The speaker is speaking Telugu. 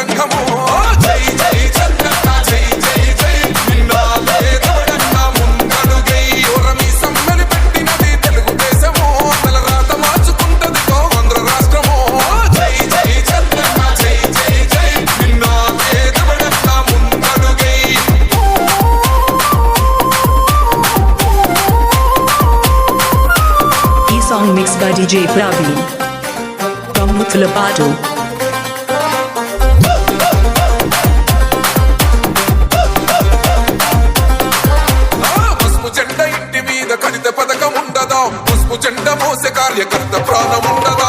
సంఘము జై జై చంద్రన్న జై జై జై నిన్నాలే దేవుడన్న ముందడుగై ఓరమి సమ్మెలి పెట్టినది తెలుగుదేశము తల రాత మార్చుకుంటది ఆంధ్ర రాష్ట్రము జై జై చంద్రన్న జై జై జై నిన్నాలే దేవుడన్న ముందడుగై Song mixed by DJ Praveen from Muthalapadu. పసుపు జెండ ఇంటి మీద కడిత పథకం ఉండదా పసుపు జెండ మోసే కార్యకర్త ప్రాణం ఉండదా